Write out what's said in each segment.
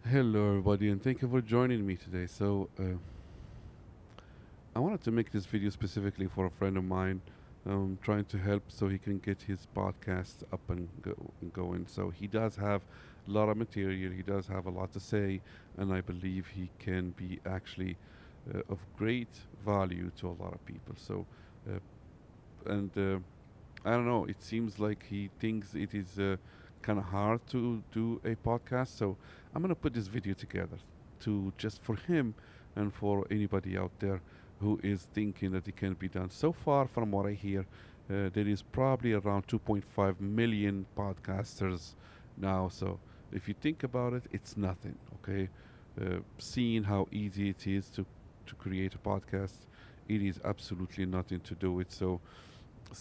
Hello, everybody, and thank you for joining me today. I wanted to make this video specifically for a friend of mine, trying to help so he can get his podcast up and going. So he does have a lot of material. He does have a lot to say, and I believe he can be actually of great value to a lot of people. Uh, and I don't know. It seems like he thinks it is kind of hard to do a podcast. So I'm gonna put this video together to just for him and for anybody out there who is thinking that it can be done. So far, from what I hear, there is probably around 2.5 million podcasters now. So if you think about it, it's nothing. Okay, seeing how easy it is to create a podcast, it is absolutely nothing to do it. So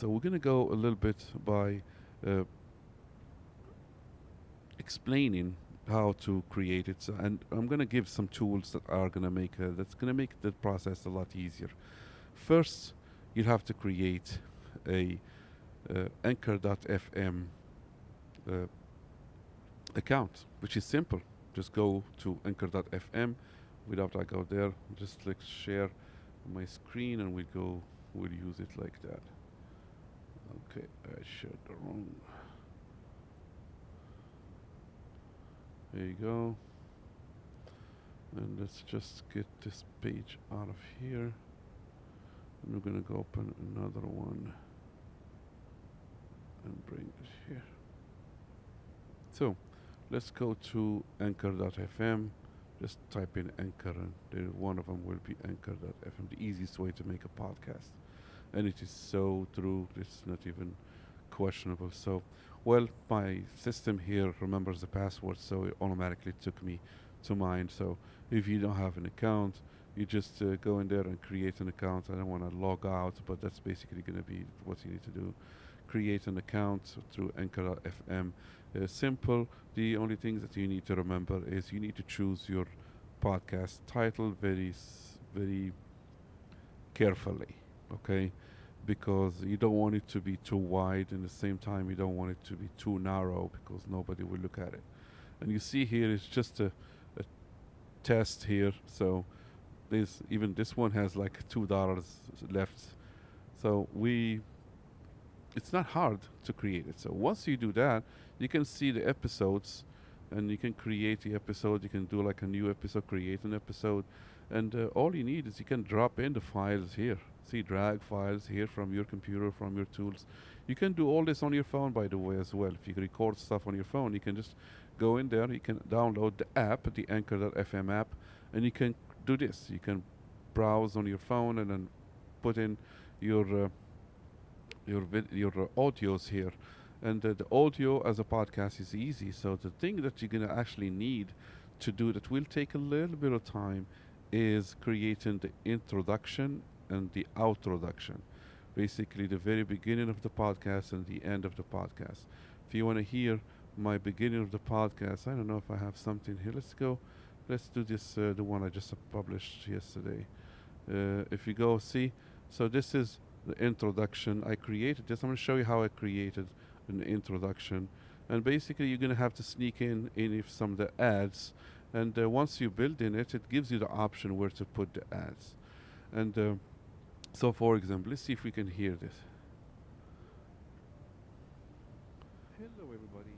we're gonna go a little bit by uh, explaining how to create it, and I'm gonna give some tools that are gonna make that's gonna make the process a lot easier. First, you have to create a Anchor.fm uh, account, which is simple. Just go to Anchor.fm. Without I go there, just click share my screen, and we'll use it like that. Okay, I shared the wrong. There you go. And let's just get this page out of here. And we're gonna go open another one and bring it here. So let's go to anchor.fm. Just type in anchor and one of them will be anchor.fm, the easiest way to make a podcast. And it is so true, it's not even questionable. So, well, my system here remembers the password, so it automatically took me to mine. So, if you don't have an account, you just go in there and create an account. I don't want to log out, but that's basically going to be what you need to do. Create an account through Anchor.fm. Simple. The only things that you need to remember is you need to choose your podcast title very carefully. Okay, because you don't want it to be too wide, and at the same time you don't want it to be too narrow because nobody will look at it. And you see here it's just a test here. So this even this one has like $2 left. So we it's not hard to create it. So once you do that, you can see the episodes and you can create the episode. You can do like a new episode, create an episode, and all you need is you can drop in the files here. See, drag files here from your computer, from your tools. You can do all this on your phone, by the way, as well. If you record stuff on your phone, you can just go in there. You can download the app, the Anchor.fm app, and you can do this. You can browse on your phone and then put in your your audios here, and the audio as a podcast is easy. So the thing that you're gonna actually need to do that will take a little bit of time is creating the introduction and the outroduction, basically the very beginning of the podcast and the end of the podcast. If you want to hear my beginning of the podcast, I don't know if I have something here. Let's do this, the one I just published yesterday. If you go see, so this is the introduction I created. This I'm going to show you how I created an introduction, and basically you're going to have to sneak in if some of the ads, and once you build in it, it gives you the option where to put the ads. And so, for example, let's see if we can hear this. Hello, everybody,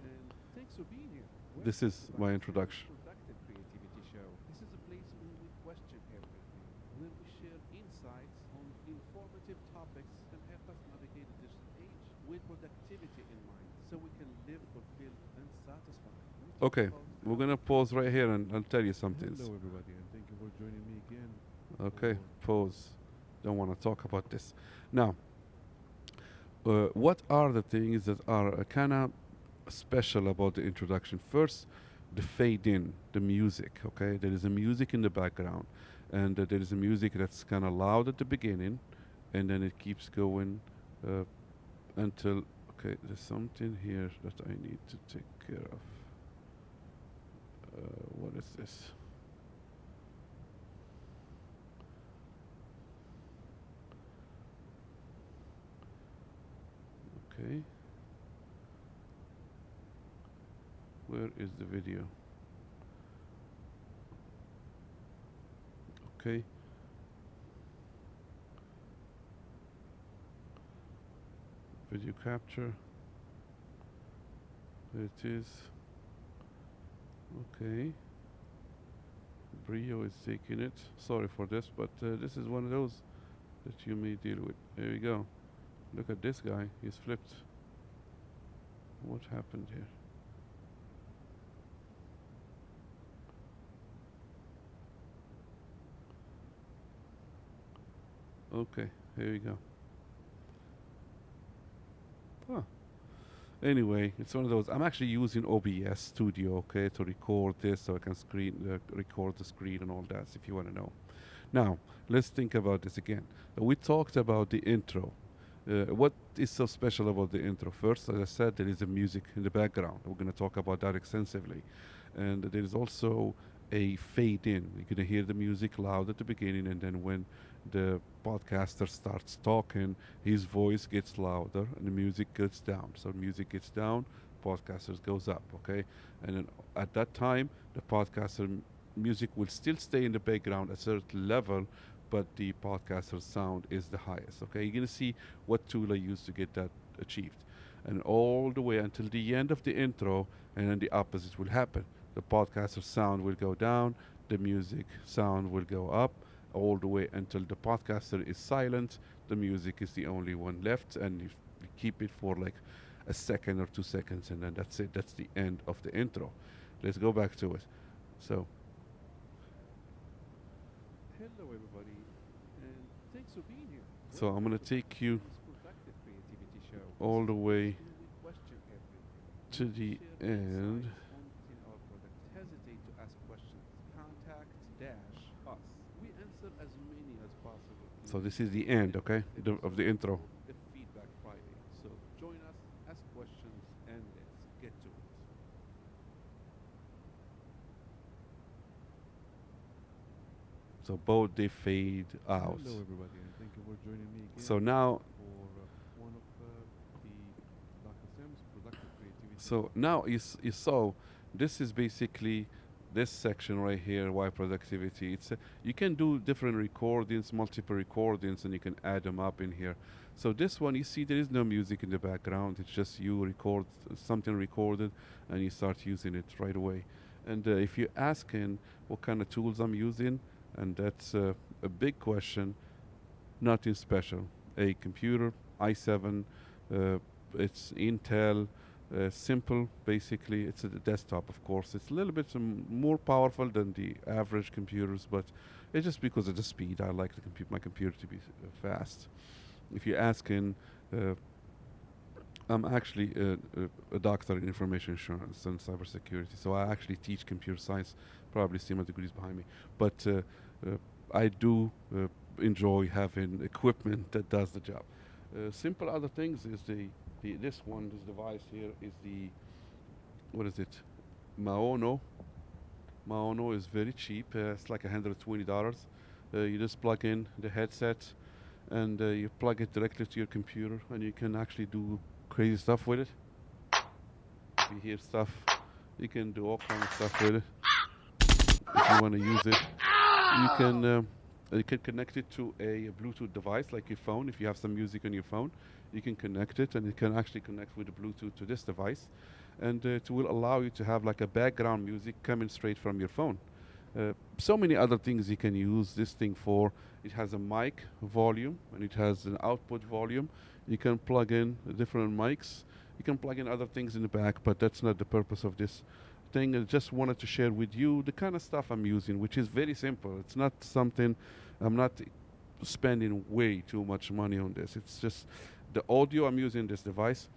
and thanks for being here. This Welcome is back my to the introduction. Productive Creativity Show. This is a place where we question everything, where we share insights on informative topics and help us navigate the digital age with productivity in mind so we can live fulfilled and satisfied. We talk Okay, about we're how going we to can pause right here and I'll tell you some things. Hello, everybody, and thank you for joining me again Okay, for pause. Don't want to talk about this. Now, what are the things that are kind of special about the introduction? First, the fade in, the music. Okay, there is a music in the background, and there is a music that's kind of loud at the beginning, and then it keeps going uh, until. Okay, there's something here that I need to take care of. What is this? Okay, where is the video? Okay. Video capture. There it is. Okay. Brio is taking it. Sorry for this, but this is one of those that you may deal with. There you go. Look at this guy. He's flipped. What happened here? Okay, here we go. Huh. Anyway, it's one of those. I'm actually using OBS Studio, okay, to record this, so I can record the screen and all that. If you want to know. Now, let's think about this again. We talked about the intro. What is so special about the intro? First, as I said, there is a music in the background. We're going to talk about that extensively. And there is also a fade in. You're going to hear the music loud at the beginning, and then when the podcaster starts talking, his voice gets louder and the music gets down. So music gets down, podcasters goes up, okay? And then at that time, the music will still stay in the background at a certain level, but the podcaster sound is the highest, okay? You're gonna see what tool I use to get that achieved. And all the way until the end of the intro, and then the opposite will happen. The podcaster sound will go down, the music sound will go up, all the way until the podcaster is silent, the music is the only one left, and you keep it for like a second or 2 seconds, and then that's it. That's the end of the intro. Let's go back to it. So, Hello, everybody, and thanks for being here. so I'm gonna take you This Productive Creativity Show. all the way Question everything. to the Share end. insights on within our product. Hesitate to ask questions. Contact dash us. We answer as many as possible. So this is the end, okay, of the intro. The Feedback Friday. So join us, ask questions, and let's get to it. So both they fade out. Hello, everybody, and thank you for joining me again So now, for one of the Dr. Sam's Productive Creativity. so now you saw, this is basically this section right here. Why productivity? You can do different recordings, multiple recordings, and you can add them up in here. So this one, you see, there is no music in the background. It's just you record something recorded, and you start using it right away. And if you're asking what kind of tools I'm using, and that's a big question, nothing special. A computer, i7, it's Intel, simple basically. It's a desktop, of course. It's a little bit more powerful than the average computers, but it's just because of the speed. I like my computer to be fast. If you're asking, I'm actually a doctor in information assurance and cybersecurity, so I actually teach computer science. Probably see my degrees behind me, but I do enjoy having equipment that does the job. Simple other things is this device here is the, what is it? Maono. Maono is very cheap. It's like $120. You just plug in the headset, and you plug it directly to your computer, and you can actually do crazy stuff with it. You hear stuff. You can do all kinds of stuff with it. If you want to use it, you can connect it to a Bluetooth device like your phone. If you have some music on your phone, you can connect it, and it can actually connect with the Bluetooth to this device, and it will allow you to have like a background music coming straight from your phone. So many other things you can use this thing for. It has a mic volume, and it has an output volume. You can plug in different mics. You can plug in other things in the back, but that's not the purpose of this thing. I just wanted to share with you the kind of stuff I'm using, which is very simple. It's not something, I'm not spending way too much money on this. It's just the audio. I'm using this device.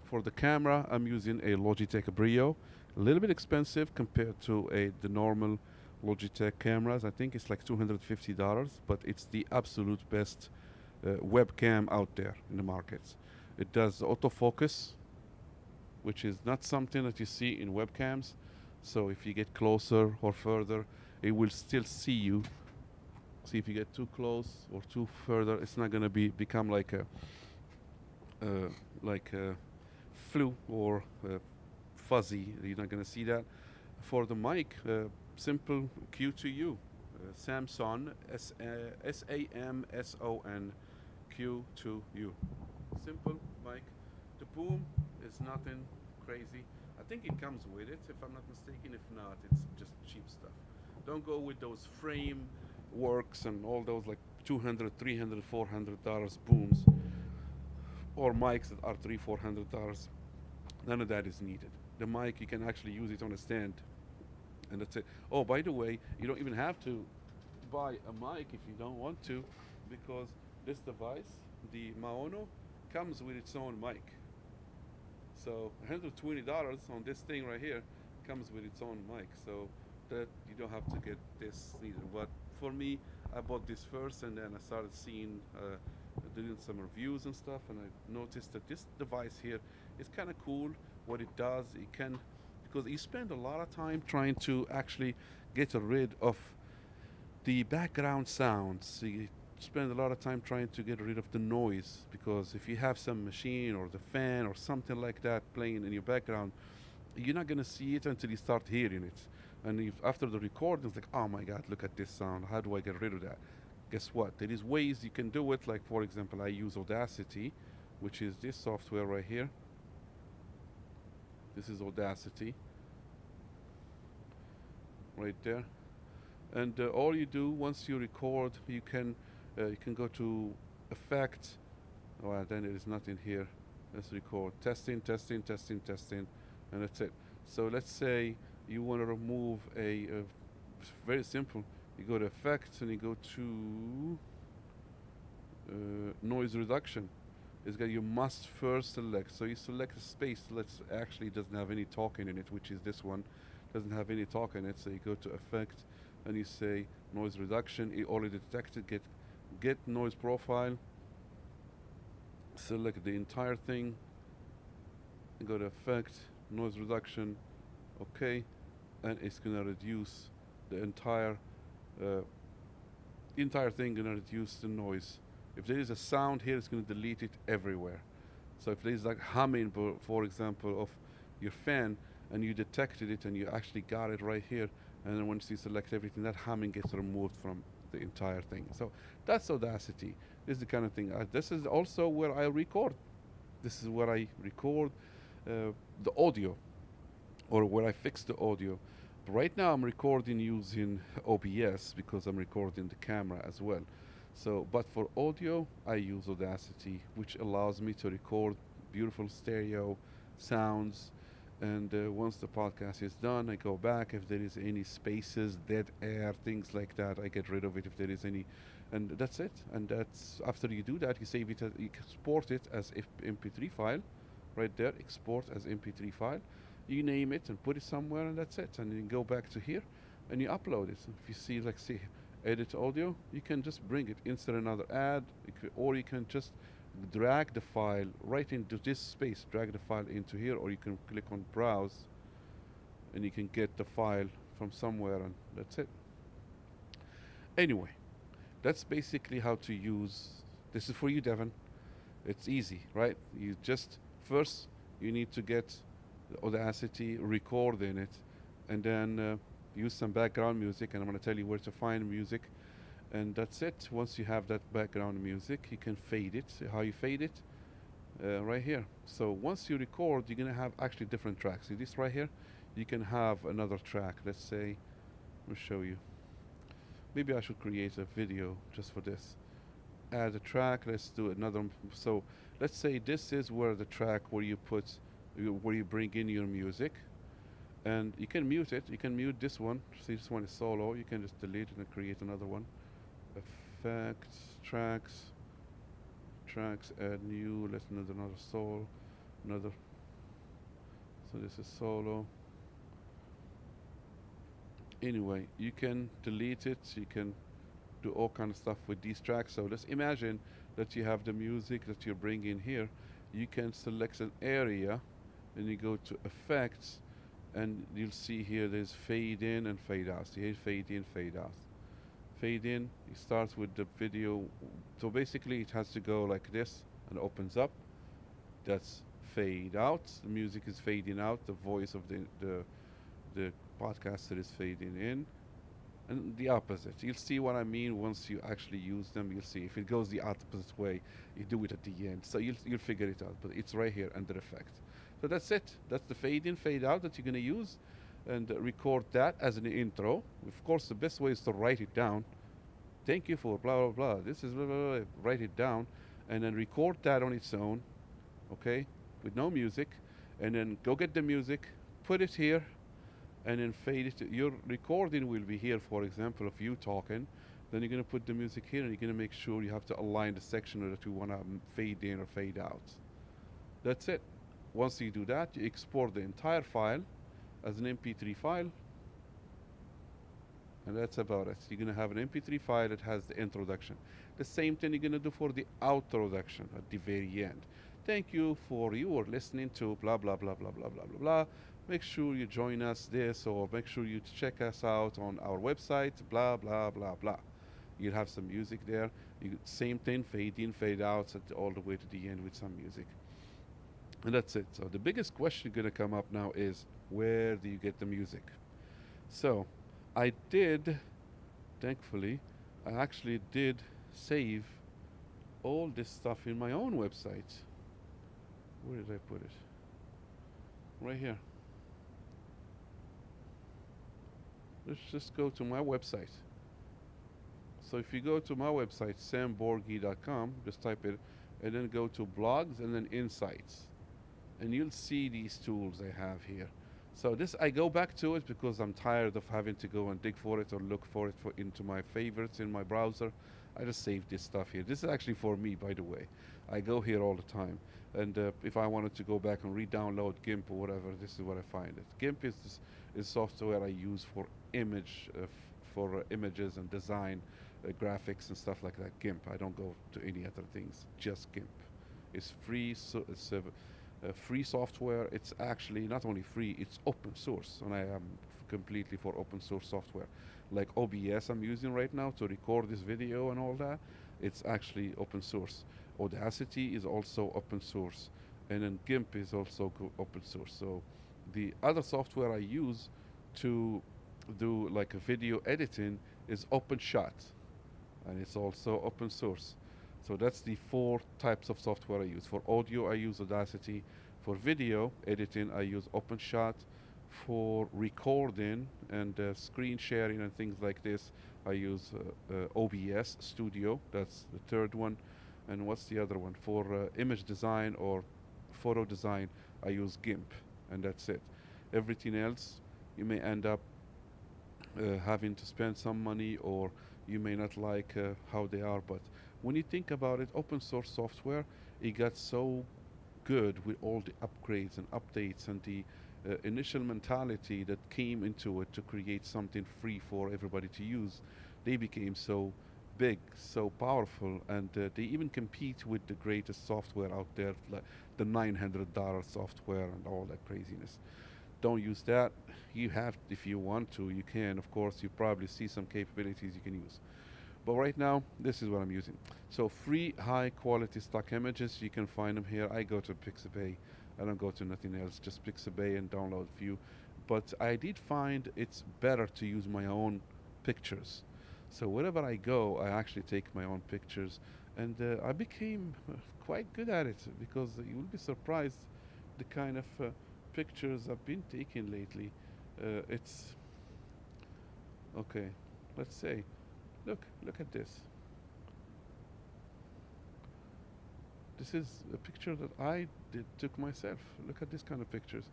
For the camera, I'm using a Logitech Brio. A little bit expensive compared to the normal Logitech cameras. I think it's like $250, but it's the absolute best webcam out there in the markets. It does autofocus, which is not something that you see in webcams. So if you get closer or further, it will still see you. See, if you get too close or too further, it's not going to become like a flu or fuzzy. You're not going to see that. For the mic, simple Q to U. Samson, Samsonq2u. Simple mic. The boom is nothing crazy. I think it comes with it, if I'm not mistaken. If not, it's just cheap stuff. Don't go with those frame works and all those like 200, 300, $400 booms or mics that are three, $400. None of that is needed. The mic, you can actually use it on a stand, and that's it. Oh, by the way, you don't even have to buy a mic if you don't want to, because this device, the Maono, comes with its own mic. So $120 on this thing right here comes with its own mic. So that you don't have to get this neither. But for me, I bought this first, and then I started seeing, doing some reviews and stuff, and I noticed that this device here is kind of cool. What it does, it can, because you spend a lot of time trying to actually get rid of the background sounds. You spend a lot of time trying to get rid of the noise, because if you have some machine or the fan or something like that playing in your background, you're not gonna see it until you start hearing it. And if after the recording, it's like, oh my God, look at this sound. How do I get rid of that? Guess what? There is ways you can do it. Like for example, I use Audacity, which is this software right here. This is Audacity, right there. And all you do once you record, you can go to Effect. Well, then there is nothing here. Let's record. Testing, testing, testing, testing, and that's it. So let's say you want to remove it's very simple. You go to Effects and you go to Noise Reduction. It's got, you must first select. So you select a space that actually doesn't have any talking in it, which is this one. Doesn't have any talk in it. So you go to Effect and you say Noise Reduction. It already detected. Get noise profile. Select the entire thing. Go to Effect, Noise Reduction. Okay, and it's gonna reduce the uh, entire thing. Gonna reduce the noise. If there is a sound here, it's gonna delete it everywhere. So if there's like humming, for example, of your fan, and you detected it and you actually got it right here, and then once you select everything, that humming gets removed from the entire thing. So that's Audacity. This is the kind of thing. This is also where I record. This is where I record the audio, or where I fix the audio. Right now I'm recording using OBS because I'm recording the camera as well. So, but for audio, I use Audacity, which allows me to record beautiful stereo sounds. And once the podcast is done, I go back. If there is any spaces, dead air, things like that, I get rid of it if there is any. And that's it. And that's after you do that, you save it, you export it as MP3 file, right there. Export as MP3 file. You name it and put it somewhere, and that's it. And you go back to here, and you upload it. If you see, like, see, edit audio, you can just bring it, insert another ad, or you can just drag the file right into this space, drag the file into here, or you can click on browse and you can get the file from somewhere, and that's it. Anyway, that's basically how to use. This is for you, Devin. It's easy, right? You just first you need to get the Audacity, record in it, and then use some background music, and I'm going to tell you where to find music, and that's it. Once you have that background music, you can fade it. How you fade it? Right here. So once you record, you're going to have actually different tracks. See this right here? You can have another track. Let's say, I'll show you. Maybe I should create a video just for this. Add a track. Let's do another. So let's say this is where the track where you put, where you bring in your music, and you can mute it. You can mute this one. See, this one is solo. You can just delete it and create another one. Effects, tracks, add new. Let's add another solo, another. So this is solo. Anyway, you can delete it. You can do all kind of stuff with these tracks. So let's imagine that you have the music that you're bringing here. You can select an area, and you go to Effects, and you'll see here there's fade in and fade out. See here, fade in, fade out. Fade in, it starts with the video. So basically it has to go like this and opens up. That's fade out. The music is fading out. The voice of the podcaster is fading in. and the opposite. You'll see what I mean once you actually use them. You'll see if it goes the opposite way, you do it at the end. So you'll figure it out. But it's right here under effect. So that's it. That's the fade in, fade out that you're gonna use, and record that as an intro. Of course, the best way is to write it down. Thank you for blah blah blah. This is blah blah blah. Write it down, and then record that on its own, okay, with no music, and then go get the music, put it here, and then fade it. Your recording will be here, for example, of you talking. Then you're going to put the music here, and you're going to make sure you have to align the section that you want to fade in or fade out. That's it. Once you do that, you export the entire file as an MP3 file, and that's about it. You're going to have an MP3 file that has the introduction. The same thing you're going to do for the outroduction at the very end. Thank you for your listening to blah blah blah blah blah blah blah blah. Make sure you join us this, or make sure you check us out on our website, blah blah blah blah. You'll have some music there. Same thing, fade in, fade out, all the way to the end with some music. And that's it. So the biggest question gonna come up now is, where do you get the music? So I did, thankfully, I actually did save all this stuff in my own website. Where did I put it? Right here. Let's just go to my website. So if you go to my website, samborgi.com, just type it, and then go to blogs and then insights. And you'll see these tools I have here. So this, I go back to it because I'm tired of having to go and dig for it or look for it into my favorites in my browser. I just save this stuff here. This is actually for me, by the way. I go here all the time. And if I wanted to go back and re-download GIMP or whatever, this is what I find it. GIMP is software I use for images and design, graphics and stuff like that. GIMP. I don't go to any other things. Just GIMP. It's free. So it's free software. It's actually not only free, it's open source, and I am completely for open source software. Like OBS I'm using right now to record this video and all that, it's actually open source. Audacity is also open source, and then GIMP is also open source. So the other software I use to do like a video editing is OpenShot, and it's also open source. So that's the 4 types of software I use. For audio, I use Audacity. For video editing, I use OpenShot. For recording and screen sharing and things like this, I use OBS Studio. That's the 3rd one. And what's the other one? For image design or photo design, I use GIMP, and that's it. Everything else, you may end up having to spend some money, or you may not like how they are. But when you think about it, open source software, it got so good with all the upgrades and updates and the initial mentality that came into it to create something free for everybody to use. They became so big, so powerful, and they even compete with the greatest software out there, like the $900 software and all that craziness. Don't use that. You have, if you want to, you can. Of course, you probably see some capabilities you can use. But right now, this is what I'm using. So free, high quality stock images, you can find them here. I go to Pixabay. I don't go to nothing else, just Pixabay and download a few. But I did find it's better to use my own pictures. So wherever I go, I actually take my own pictures. And I became quite good at it, because you will be surprised the kind of pictures I've been taking lately. It's okay. Let's say, look at this. This is a picture that I took myself. Look at this kind of pictures.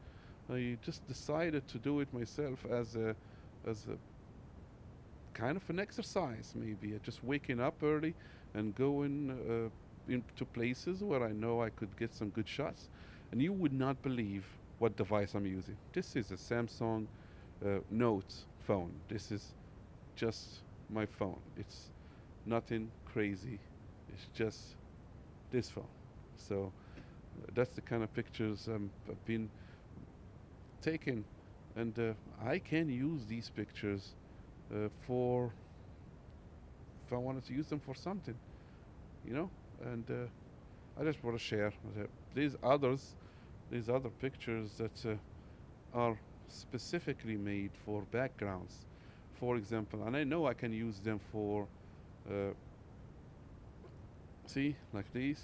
I just decided to do it myself as a kind of an exercise, maybe. Just waking up early and going into places where I know I could get some good shots. And you would not believe what device I'm using. This is a Samsung Note phone. This is just my phone. It's nothing crazy. It's just this phone. So that's the kind of pictures I've been taking, and I can use these pictures for, if I wanted to use them for something, you know. And I just want to share these other pictures that are specifically made for backgrounds, for example, and I know I can use them for, uh, see, like these.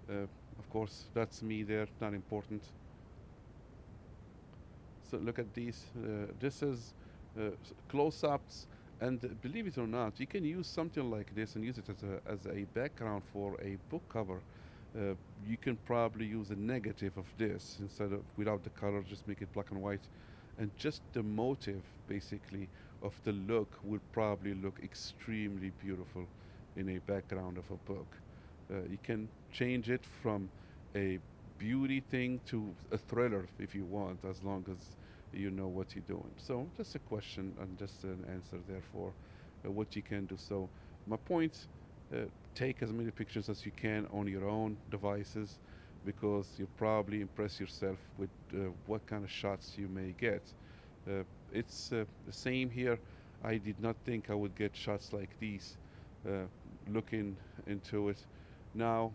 Of course, that's me there, not important. So look at these. This is close-ups, and believe it or not, you can use something like this and use it as a background for a book cover. Uh, you can probably use a negative of this instead of without the color, just make it black and white, and just the motive basically of the look will probably look extremely beautiful in a background of a book. You can change it from a beauty thing to a thriller if you want, as long as you know what you're doing. So just a question and just an answer there for what you can do. So my point, take as many pictures as you can on your own devices because you'll probably impress yourself with what kind of shots you may get. It's the same here. I did not think I would get shots like these. Uh, Looking into it now,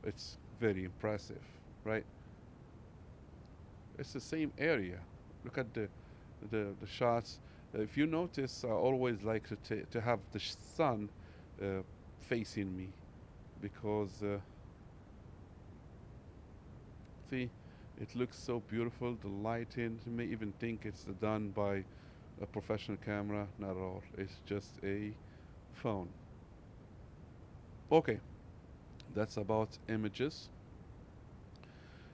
it's very impressive, right? It's the same area. Look at the shots. If you notice, I always like to have the sun uh, facing me because see, it looks so beautiful. The lighting, you may even think it's done by a professional camera. Not at all. It's just a phone. Okay, that's about images.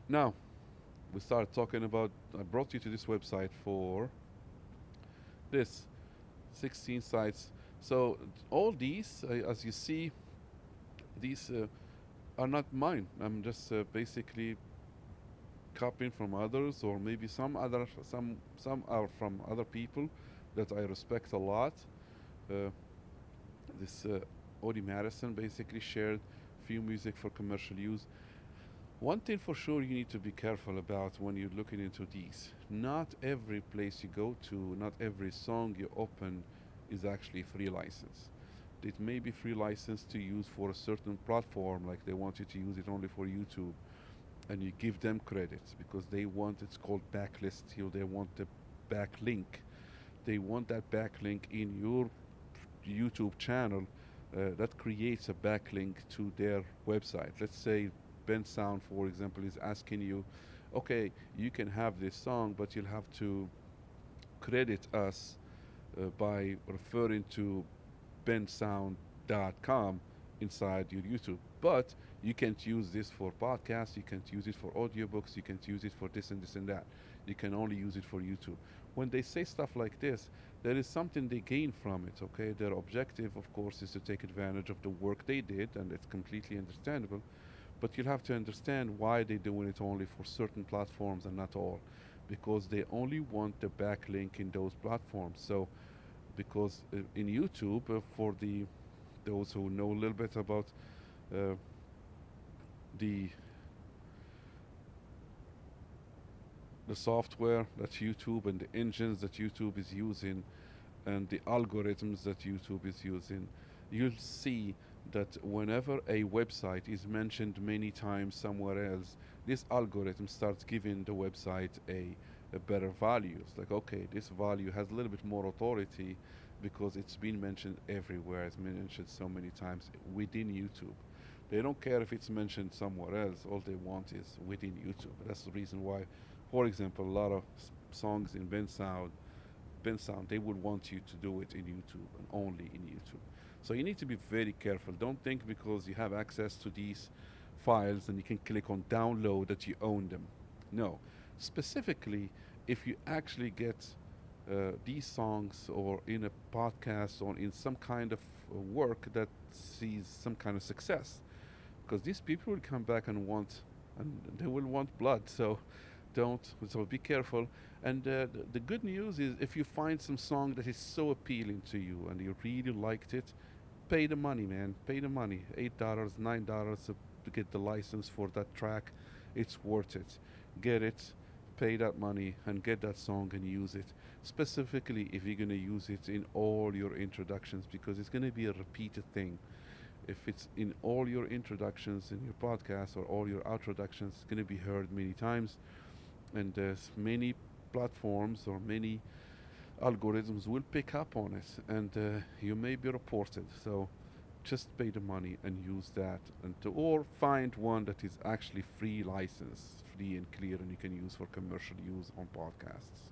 Now we start talking about. I brought you to this website for this 16 sites. So all these, as you see, these are not mine. I'm just basically copying from others, or maybe some are from other people that I respect a lot. Uh, this Odie Madison basically shared few music for commercial use. One thing for sure you need to be careful about when you're looking into these. Not every place you go to, not every song you open is actually free license. It may be free license to use for a certain platform, like they want you to use it only for YouTube, and you give them credits because they want it's called backlist. They want the backlink. They want that backlink in your YouTube channel that creates a backlink to their website. Let's say Ben Sound, for example, is asking you, okay, you can have this song, but you'll have to credit us by referring to bensound.com inside your YouTube. But you can't use this for podcasts, you can't use it for audiobooks, you can't use it for this and this and that. You can only use it for YouTube. When they say stuff like this, there is something they gain from it, okay? Their objective, of course, is to take advantage of the work they did, and it's completely understandable. But you'll have to understand why they're doing it only for certain platforms and not all. Because they only want the backlink in those platforms. So, because in YouTube, for the those who know a little bit about uh, the the software that YouTube and the engines that YouTube is using and the algorithms that YouTube is using, you'll see that whenever a website is mentioned many times somewhere else, this algorithm starts giving the website a better value. It's like, okay, this value has a little bit more authority because it's been mentioned everywhere. It's been mentioned so many times within YouTube. They don't care if it's mentioned somewhere else. All they want is within YouTube. That's the reason why, for example, a lot of songs in Ben Sound, they would want you to do it in YouTube and only in YouTube. So you need to be very careful. Don't think because you have access to these files and you can click on download that you own them. No. Specifically, if you actually get these songs or in a podcast or in some kind of work that sees some kind of success, because these people will come back and they will want blood. So don't. So be careful. And the good news is, if you find some song that is so appealing to you and you really liked it, pay the money, man. Pay the money. $8, $9 to get the license for that track. It's worth it. Get it. Pay that money and get that song and use it. Specifically, if you're gonna use it in all your introductions, because it's gonna be a repeated thing. If it's in all your introductions in your podcast or all your outroductions, it's gonna be heard many times, and there's many platforms or many algorithms will pick up on it, and you may be reported. So just pay the money and use that, or find one that is actually free license, free and clear, and you can use for commercial use on podcasts.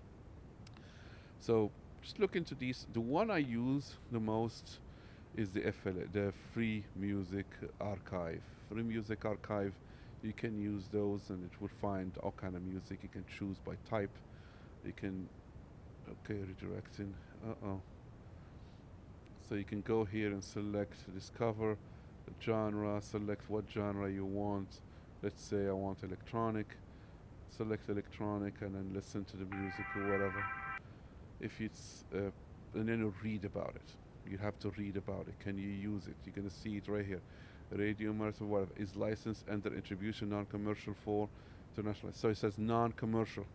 So just look into these. The one I use the most is the FLA, the Free Music Archive. Free Music Archive, you can use those and it will find all kind of music. You can choose by type. You can, okay, redirecting. Uh-oh. So you can go here and select discover the genre, select what genre you want. Let's say I want electronic. Select electronic and then listen to the music or whatever. If it's and then you read about it. You have to read about it. Can you use it? You're gonna see it right here. Radio marathon whatever is licensed under attribution non-commercial for international. So it says non-commercial,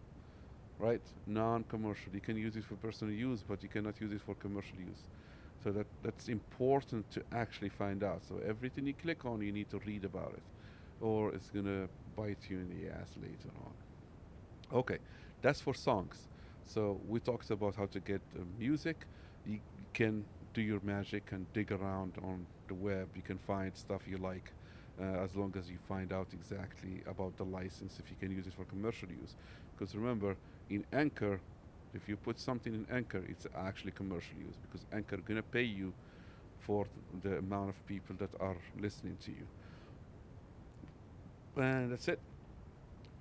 right? Non-commercial. You can use it for personal use, but you cannot use it for commercial use. So that's important to actually find out. So everything you click on, you need to read about it, or it's gonna bite you in the ass later on. Okay, that's for songs. So we talked about how to get music. You can do your magic and dig around on the web. You can find stuff you like, as long as you find out exactly about the license, if you can use it for commercial use. Because remember, in Anchor, if you put something in Anchor, it's actually commercial use, because Anchor gonna pay you for the amount of people that are listening to you. And that's it.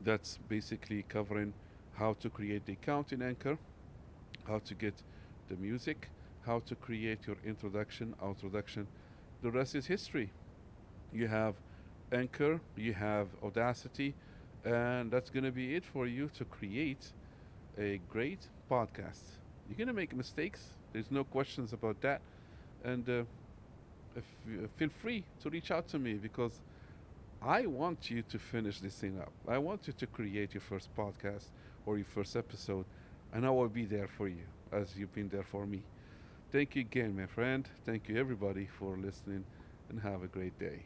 That's basically covering how to create the account in Anchor, how to get the music, how to create your introduction, outroduction. The rest is history. You have Anchor, you have Audacity, and that's going to be it for you to create a great podcast. You're going to make mistakes, there's no questions about that. And feel free to reach out to me, because I want you to finish this thing up. I want you to create your first podcast or your first episode, and I will be there for you as you've been there for me. Thank you again, my friend. Thank you, everybody, for listening, and have a great day.